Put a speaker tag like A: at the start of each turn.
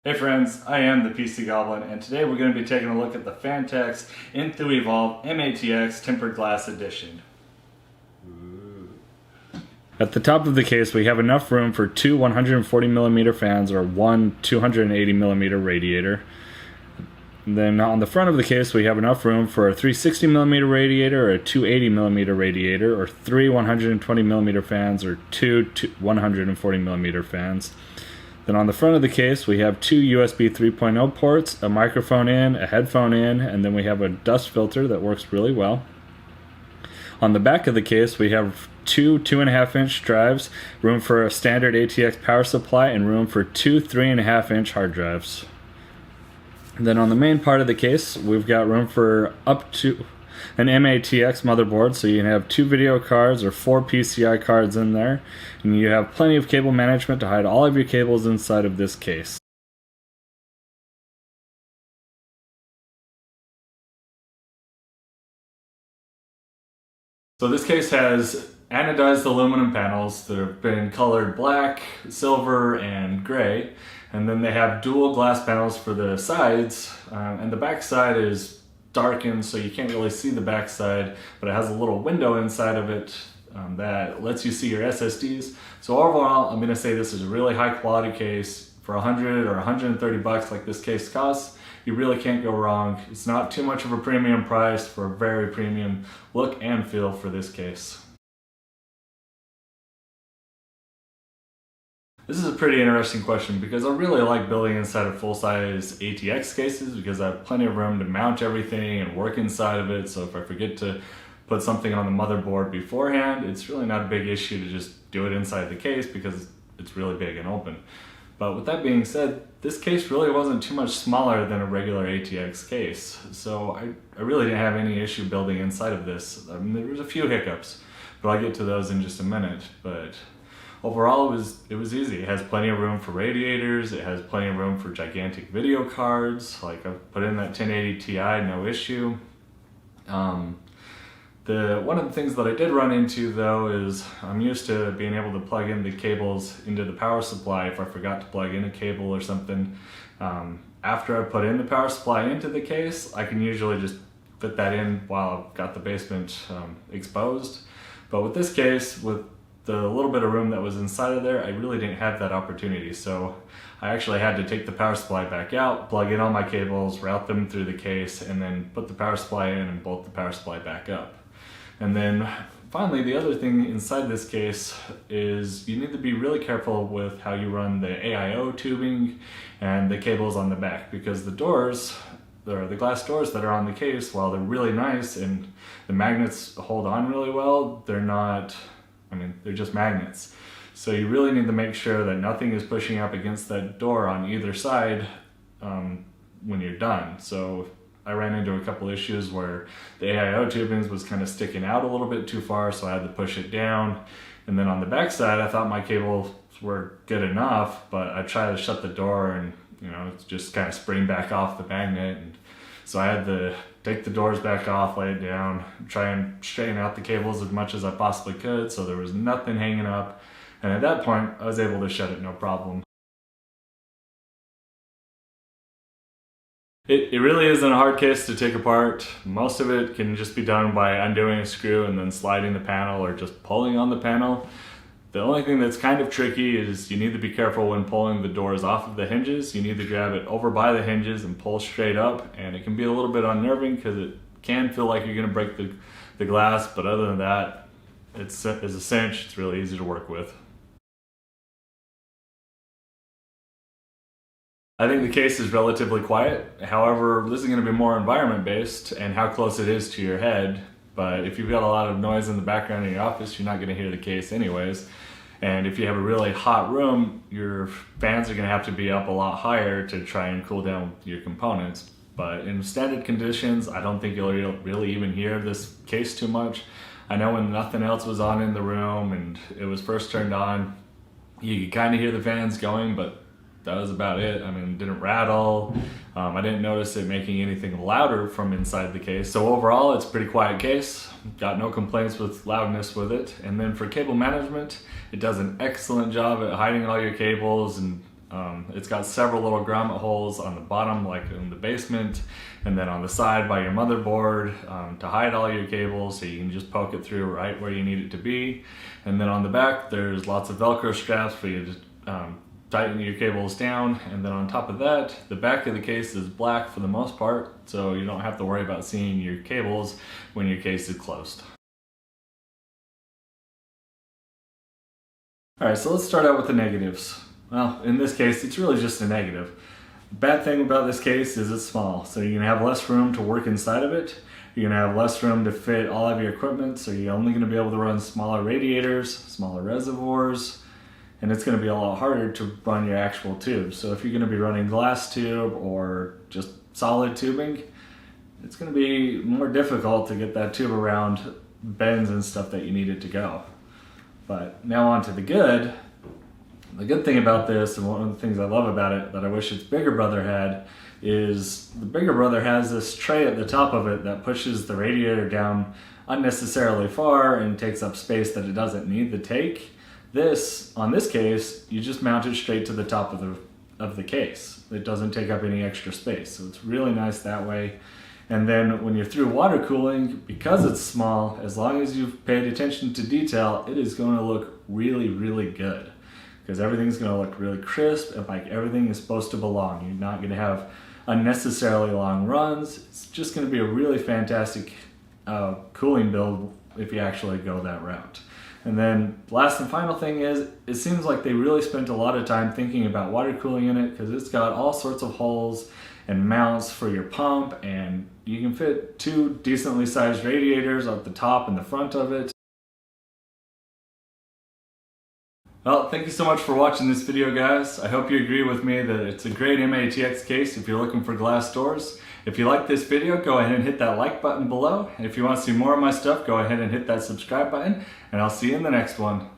A: Hey friends, I am the PC Goblin, and today we're going to be taking a look at the Phanteks Evolv Matx Tempered Glass Edition. At the top of the case, we have enough room for two 140mm fans or one 280mm radiator. And then on the front of the case, we have enough room for a 360mm radiator, or a 280mm radiator, or three 120mm fans, or two 140mm fans. Then on the front of the case, we have two USB 3.0 ports, a microphone in, a headphone in, and then we have a dust filter that works really well. On the back of the case, we have two 2.5-inch drives, room for a standard ATX power supply, and room for two 3.5-inch hard drives. And then on the main part of the case, we've got room for up to an MATX motherboard, so you can have two video cards or four PCI cards in there, and you have plenty of cable management to hide all of your cables inside of this case. So this case has anodized aluminum panels that have been colored black, silver, and gray, and then they have dual glass panels for the sides, and the back side is darkened so you can't really see the back side, but it has a little window inside of it that lets you see your SSDs. So overall, I'm going to say this is a really high quality case. For 100 or 130 bucks like this case costs, you really can't go wrong. It's not too much of a premium price for a very premium look and feel for this case. This is a pretty interesting question because I really like building inside of full-size ATX cases because I have plenty of room to mount everything and work inside of it. So if I forget to put something on the motherboard beforehand, it's really not a big issue to just do it inside the case because it's really big and open. But with that being said, this case really wasn't too much smaller than a regular ATX case. So I really didn't have any issue building inside of this. I mean, there was a few hiccups, but I'll get to those in just a minute. But overall, it was easy. It has plenty of room for radiators. It has plenty of room for gigantic video cards. Like I've put in that 1080 Ti, no issue. One of the things that I did run into though is I'm used to being able to plug in the cables into the power supply if I forgot to plug in a cable or something. After I put in the power supply into the case, I can usually just fit that in while I've got the basement exposed. But with this case, with the little bit of room that was inside of there, I really didn't have that opportunity. So I actually had to take the power supply back out, plug in all my cables, route them through the case, and then put the power supply in and bolt the power supply back up. And then finally, the other thing inside this case is you need to be really careful with how you run the AIO tubing and the cables on the back, because the doors, the glass doors that are on the case, while they're really nice and the magnets hold on really well, they're not, they're just magnets. So you really need to make sure that nothing is pushing up against that door on either side when you're done. So I ran into a couple issues where the AIO tubings was kind of sticking out a little bit too far, so I had to push it down. And then on the back side, I thought my cables were good enough, but I tried to shut the door and it's just kind of spring back off the magnet. And so I had to take the doors back off, lay it down, try and straighten out the cables as much as I possibly could so there was nothing hanging up. And at that point, I was able to shut it no problem. It really isn't a hard case to take apart. Most of it can just be done by undoing a screw and then sliding the panel or just pulling on the panel. The only thing that's kind of tricky is you need to be careful when pulling the doors off of the hinges. You need to grab it over by the hinges and pull straight up, and it can be a little bit unnerving because it can feel like you're going to break the glass, but other than that, it's a cinch. It's really easy to work with. I think the case is relatively quiet. However, this is going to be more environment based and how close it is to your head. But if you've got a lot of noise in the background in your office, you're not going to hear the case anyways. And if you have a really hot room, your fans are going to have to be up a lot higher to try and cool down your components. But in standard conditions, I don't think you'll really even hear this case too much. I know when nothing else was on in the room and it was first turned on, you could kind of hear the fans going, but that was about it. It didn't rattle. I didn't notice it making anything louder from inside the case. So overall, it's a pretty quiet case. Got no complaints with loudness with it. And then for cable management, it does an excellent job at hiding all your cables and It's got several little grommet holes on the bottom, like in the basement, and then on the side by your motherboard to hide all your cables so you can just poke it through right where you need it to be. And then on the back, there's lots of Velcro straps for you to tighten your cables down. And then on top of that, the back of the case is black for the most part, so you don't have to worry about seeing your cables when your case is closed. Alright, so let's start out with the negatives. Well, in this case, it's really just a negative. The bad thing about this case is it's small, so you're going to have less room to work inside of it. You're going to have less room to fit all of your equipment, so you're only going to be able to run smaller radiators, smaller reservoirs, and it's going to be a lot harder to run your actual tubes. So if you're going to be running glass tube or just solid tubing, it's going to be more difficult to get that tube around bends and stuff that you need it to go. But now on to the good. The good thing about this, and one of the things I love about it that I wish its bigger brother had, is the bigger brother has this tray at the top of it that pushes the radiator down unnecessarily far and takes up space that it doesn't need to take. On this case, you just mount it straight to the top of the case. It doesn't take up any extra space, so it's really nice that way. And then when you're through water cooling, because it's small, as long as you've paid attention to detail, it is going to look really, really good. Because everything's going to look really crisp and like everything is supposed to belong. You're not going to have unnecessarily long runs. It's just going to be a really fantastic cooling build if you actually go that route. And then last and final thing is, it seems like they really spent a lot of time thinking about water cooling in it, because it's got all sorts of holes and mounts for your pump, and you can fit 2 decently sized radiators at the top and the front of it. Well, thank you so much for watching this video, guys. I hope you agree with me that it's a great MATX case if you're looking for glass doors. If you like this video, go ahead and hit that like button below. And if you want to see more of my stuff, go ahead and hit that subscribe button. And I'll see you in the next one.